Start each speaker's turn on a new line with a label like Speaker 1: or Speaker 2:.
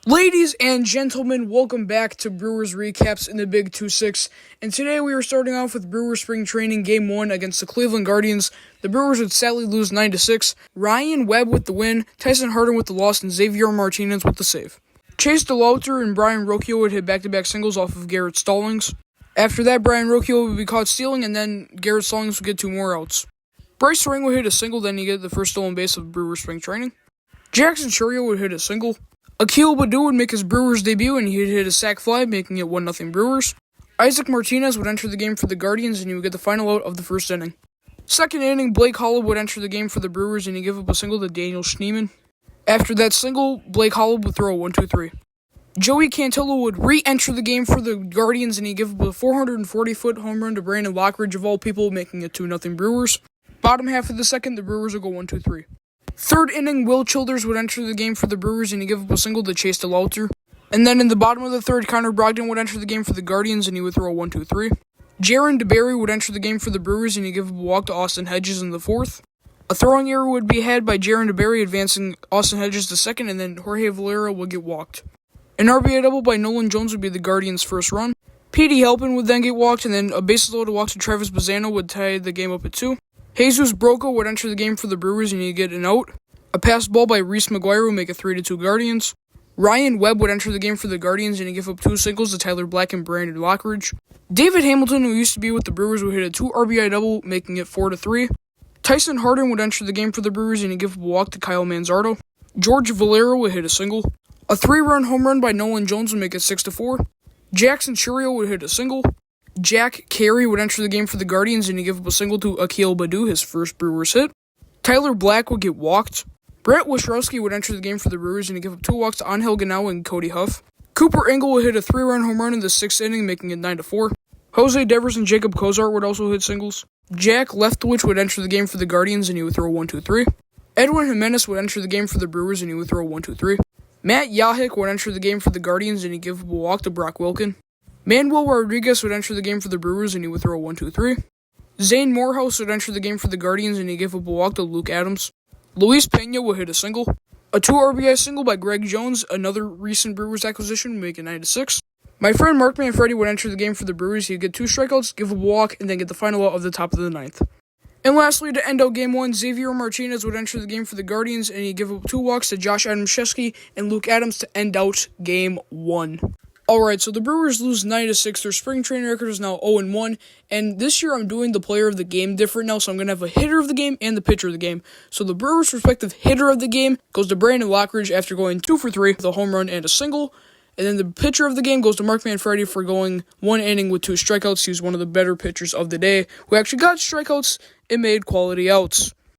Speaker 1: Ladies and gentlemen, welcome back to Brewers Recaps in the Big 2-6, and today we are starting off with Brewers Spring Training Game 1 against the Cleveland Guardians. The Brewers would sadly lose 9-6. Ryan Webb with the win, Tyson Harden with the loss, and Xavier Martinez with the save. Chase DeLauter and Brian Rocchio would hit back-to-back singles off of Garrett Stallings. After that, Brian Rocchio would be caught stealing, and then Garrett Stallings would get 2 more outs. Bryce Ring would hit a single, then he get the first stolen base of Brewers Spring Training. Jackson Chourio would hit a single. Akil Baddoo would make his Brewers debut, and he'd hit a sac fly, making it 1-0 Brewers. Isaac Martinez would enter the game for the Guardians, and he would get the final out of the first inning. Second inning, Blake Holub would enter the game for the Brewers, and he'd give up a single to Daniel Schneemann. After that single, Blake Holub would throw a 1-2-3. Joey Cantillo would re-enter the game for the Guardians, and he'd give up a 440-foot home run to Brandon Lockridge, of all people, making it 2-0 Brewers. Bottom half of the second, the Brewers would go 1-2-3. Third inning, Will Childers would enter the game for the Brewers, and he'd give up a single to Chase DeLauter. And then in the bottom of the third, Connor Brogdon would enter the game for the Guardians, and he would throw a 1-2-3. Jaron DeBerry would enter the game for the Brewers, and he'd give up a walk to Austin Hedges in the fourth. A throwing error would be had by Jaron DeBerry, advancing Austin Hedges to second, and then Jorge Valera would get walked. An RBI double by Nolan Jones would be the Guardians' first run. P.D. Halpin would then get walked, and then a bases-loaded walk to Travis Bazzano would tie the game up at 2. Jesus Broco would enter the game for the Brewers, and he'd get an out. A pass ball by Reese McGuire would make it 3-2 Guardians. Ryan Webb would enter the game for the Guardians, and he'd give up 2 singles to Tyler Black and Brandon Lockridge. David Hamilton, who used to be with the Brewers, would hit a 2 RBI double, making it 4-3. Tyson Harden would enter the game for the Brewers, and he'd give up a walk to Kyle Manzardo. George Valera would hit a single. A 3-run home run by Nolan Jones would make it 6-4. Jackson Chourio would hit a single. Jack Carey would enter the game for the Guardians, and he'd give up a single to Akil Baddoo, his first Brewers hit. Tyler Black would get walked. Brett Wishorowski would enter the game for the Brewers, and he'd give up 2 walks to Angel Ganao and Cody Huff. Cooper Engel would hit a 3-run home run in the 6th inning, making it 9-4. Jose Devers and Jacob Cozart would also hit singles. Jack Leftwich would enter the game for the Guardians, and he would throw a 1-2-3. Edwin Jimenez would enter the game for the Brewers, and he would throw a 1-2-3. Matt Yahik would enter the game for the Guardians, and he'd give up a walk to Brock Wilken. Manuel Rodriguez would enter the game for the Brewers, and he would throw a 1-2-3. Zane Morehouse would enter the game for the Guardians, and he'd give up a walk to Luke Adams. Luis Pena would hit a single. A 2 RBI single by Greg Jones, another recent Brewers acquisition, would make it 9-6. My friend Mark Manfredi would enter the game for the Brewers. He'd get 2 strikeouts, give up a walk, and then get the final out of the top of the 9th. And lastly, to end out Game 1, Xavier Martinez would enter the game for the Guardians, and he'd give up 2 walks to Josh Adamczewski and Luke Adams to end out Game 1. Alright, so the Brewers lose 9-6. Their spring training record is now 0-1, and this year I'm doing the player of the game different now, so I'm going to have a hitter of the game and the pitcher of the game. So the Brewers' respective hitter of the game goes to Brandon Lockridge after going 2 for 3 with a home run and a single, and then the pitcher of the game goes to Mark Manfredi for going 1 inning with 2 strikeouts. He was one of the better pitchers of the day, who actually got strikeouts and made quality outs.